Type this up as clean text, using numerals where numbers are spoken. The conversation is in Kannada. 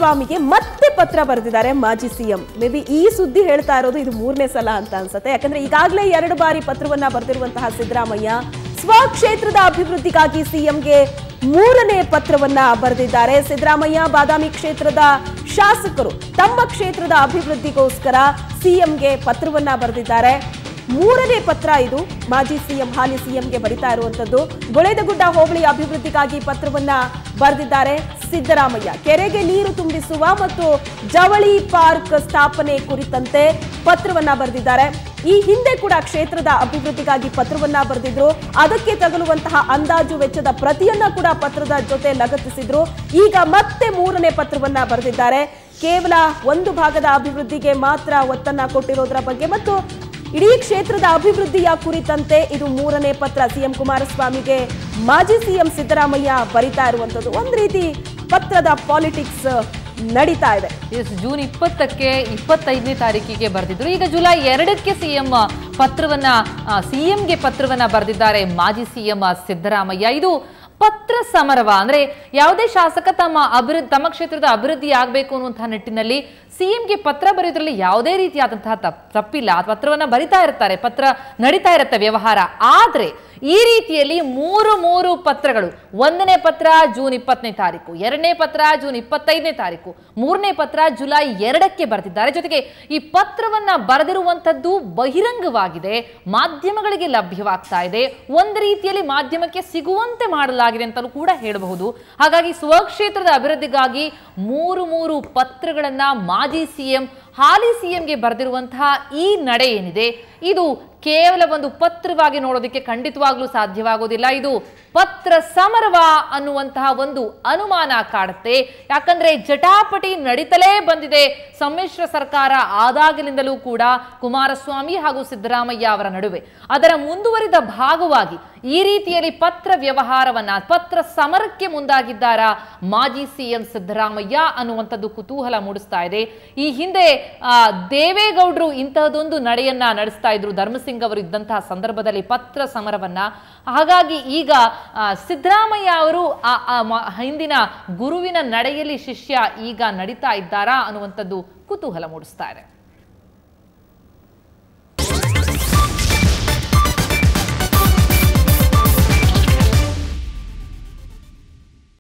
ಕುಮಾರಸ್ವಾಮಿಗೆ ಮತ್ತೆ ಪತ್ರ ಬರೆದಿದ್ದಾರೆ ಮಾಜಿ ಸಿಎಂ. ಮೇ ಬಿ ಈ ಸುದ್ದಿ ಹೇಳ್ತಾ ಇರೋದು ಇದು 3ನೇ ಸಲ ಅಂತ ಅನ್ಸುತ್ತೆ. ಯಾಕಂದ್ರೆ ಈಗಾಗಲೇ 2 ಬಾರಿ ಪತ್ರವನ್ನ ಬರೆದಿರುವಂತಹ ಸಿದ್ದರಾಮಯ್ಯ ಸ್ವಕ್ಷೇತ್ರದ ಅಭಿವೃದ್ಧಿಗಾಗಿ ಸಿಎಂಗೆ 3ನೇ ಪತ್ರವನ್ನ ಬರೆದಿದ್ದಾರೆ. ಸಿದ್ದರಾಮಯ್ಯ ಬಾದಾಮಿ ಕ್ಷೇತ್ರದ ಶಾಸಕರು ತಮ್ಮ ಕ್ಷೇತ್ರದ ಅಭಿವೃದ್ಧಿಗೋಸ್ಕರ ಸಿಎಂಗೆ ಪತ್ರವನ್ನ ಬರೆದಿದ್ದಾರೆ. 3ನೇ ಪತ್ರ ಇದು ಮಾಜಿ ಸಿಎಂ ಹಾಲಿ ಸಿಎಂಗೆ ಬರಿತಾ ಇರುವಂತದ್ದು. ಗೊಳೆದಗುಡ್ಡ ಹೋಬಳಿ ಅಭಿವೃದ್ಧಿಗಾಗಿ ಪತ್ರವನ್ನ ಬರೆದಿದ್ದಾರೆ ಸಿದ್ದರಾಮಯ್ಯ. ಕೆರೆಗೆ ನೀರು ತುಂಬಿಸುವ ಮತ್ತು ಜವಳಿ ಪಾರ್ಕ್ ಸ್ಥಾಪನೆ ಕುರಿತಂತೆ ಪತ್ರವನ್ನ ಬರೆದಿದ್ದಾರೆ. ಈ ಹಿಂದೆ ಕೂಡ ಕ್ಷೇತ್ರದ ಅಭಿವೃದ್ಧಿಗಾಗಿ ಪತ್ರವನ್ನ ಬರೆದಿದ್ರು. ಅದಕ್ಕೆ ತಗಲುವಂತಹ ಅಂದಾಜು ವೆಚ್ಚದ ಪ್ರತಿಯನ್ನ ಕೂಡ ಪತ್ರದ ಜೊತೆ ಲಗತ್ತಿಸಿದ್ರು. ಈಗ ಮತ್ತೆ 3ನೇ ಪತ್ರವನ್ನ ಬರೆದಿದ್ದಾರೆ. ಕೇವಲ ಒಂದು ಭಾಗದ ಅಭಿವೃದ್ಧಿಗೆ ಮಾತ್ರ ಒತ್ತನ್ನ ಕೊಟ್ಟಿರೋದ್ರ ಬಗ್ಗೆ ಮತ್ತು ಇಡೀ ಕ್ಷೇತ್ರದ ಅಭಿವೃದ್ಧಿಯ ಕುರಿತಂತೆ ಇದು 3ನೇ ಪತ್ರ ಸಿಎಂ ಕುಮಾರಸ್ವಾಮಿಗೆ ಮಾಜಿ ಸಿಎಂ ಸಿದ್ದರಾಮಯ್ಯ ಬರಿತಾ ಇರುವಂತದ್ದು. ಒಂದು ರೀತಿ ಪತ್ರದ ಪಾಲಿಟಿಕ್ಸ್ ನಡೀತಾ ಇದೆ. ಜೂನ್ 20ಕ್ಕೆ 25ನೇ ತಾರೀಕಿಗೆ ಬರೆದಿದ್ರು. ಈಗ ಜುಲೈ 2ಕ್ಕೆ ಸಿಎಂಗೆ ಪತ್ರವನ್ನ ಬರೆದಿದ್ದಾರೆ ಮಾಜಿ ಸಿಎಂ ಸಿದ್ದರಾಮಯ್ಯ. ಇದು ಪತ್ರ ಸಮರವ ಅಂದ್ರೆ ಯಾವುದೇ ಶಾಸಕ ತಮ್ಮ ಕ್ಷೇತ್ರದ ಅಭಿವೃದ್ಧಿ ಆಗಬೇಕು ಅನ್ನುವಂತಹ ನಿಟ್ಟಿನಲ್ಲಿ ಸಿಎಂಗೆ ಪತ್ರ ಬರೆಯೋದ್ರಲ್ಲಿ ಯಾವುದೇ ರೀತಿಯಾದಂತಹ ತಪ್ಪಿಲ್ಲ. ಪತ್ರವನ್ನ ಬರಿತಾ ಇರ್ತಾರೆ, ಪತ್ರ ನಡೀತಾ ಇರುತ್ತೆ ವ್ಯವಹಾರ. ಆದ್ರೆ ಈ ರೀತಿಯಲ್ಲಿ ಮೂರು ಪತ್ರಗಳು, 1ನೇ ಪತ್ರ ಜೂನ್ 20ನೇ ತಾರೀಕು, 2ನೇ ಪತ್ರ ಜೂನ್ 25ನೇ ತಾರೀಕು, 3ನೇ ಪತ್ರ ಜುಲೈ 2ಕ್ಕೆ ಬರೆದಿದ್ದಾರೆ. ಜೊತೆಗೆ ಈ ಪತ್ರವನ್ನ ಬರೆದಿರುವಂತದ್ದು ಬಹಿರಂಗವಾಗಿದೆ, ಮಾಧ್ಯಮಗಳಿಗೆ ಲಭ್ಯವಾಗ್ತಾ ಇದೆ, ಒಂದು ರೀತಿಯಲ್ಲಿ ಮಾಧ್ಯಮಕ್ಕೆ ಸಿಗುವಂತೆ ಮಾಡಲಾಗಿದೆ ಅಂತಲೂ ಕೂಡ ಹೇಳಬಹುದು. ಹಾಗಾಗಿ ಸ್ವಕ್ಷೇತ್ರದ ಅಭಿವೃದ್ಧಿಗಾಗಿ ಮೂರು ಪತ್ರಗಳನ್ನ ಮಾಜಿ ಸಿಎಂ ಹಾಲಿ ಸಿಎಂಗೆ ಬರೆದಿರುವಂತಹ ಈ ನಡೆ ಏನಿದೆ ಇದು ಕೇವಲ ಒಂದು ಪತ್ರವಾಗಿ ನೋಡೋದಕ್ಕೆ ಖಂಡಿತವಾಗ್ಲೂ ಸಾಧ್ಯವಾಗೋದಿಲ್ಲ. ಇದು ಪತ್ರ ಸಮರವ ಅನ್ನುವಂತಹ ಒಂದು ಅನುಮಾನ ಕಾಡುತ್ತೆ. ಯಾಕಂದ್ರೆ ಜಟಾಪಟಿ ನಡೀತಲೇ ಬಂದಿದೆ ಸಮ್ಮಿಶ್ರ ಸರ್ಕಾರ ಆದಾಗಲಿಂದಲೂ ಕೂಡ ಕುಮಾರಸ್ವಾಮಿ ಹಾಗೂ ಸಿದ್ದರಾಮಯ್ಯ ಅವರ ನಡುವೆ. ಅದರ ಮುಂದುವರಿದ ಭಾಗವಾಗಿ ಈ ರೀತಿಯಲ್ಲಿ ಪತ್ರ ವ್ಯವಹಾರವನ್ನ, ಪತ್ರ ಸಮರಕ್ಕೆ ಮುಂದಾಗಿದ್ದಾರಾ ಮಾಜಿ ಸಿಎಂ ಸಿದ್ದರಾಮಯ್ಯ ಅನ್ನುವಂಥದ್ದು ಕುತೂಹಲ ಮೂಡಿಸ್ತಾ ಇದೆ. ಈ ಹಿಂದೆ ದೇವೇಗೌಡರು ಇಂತಹದೊಂದು ನಡೆಯನ್ನ ನಡೆಸ್ತಾ ಇದ್ರು ಧರ್ಮಸಿಂಗ್ ಅವರು ಇದ್ದಂತಹ ಸಂದರ್ಭದಲ್ಲಿ ಪತ್ರ ಸಮರವನ್ನ. ಹಾಗಾಗಿ ಈಗ ಸಿದ್ದರಾಮಯ್ಯ ಅವರು ಹಿಂದಿನ ಗುರುವಿನ ನಡೆಯಲ್ಲಿ ಶಿಷ್ಯ ಈಗ ನಡೀತಾ ಇದ್ದಾರಾ ಅನ್ನುವಂಥದ್ದು ಕುತೂಹಲ ಮೂಡಿಸ್ತಾ ಇದೆ.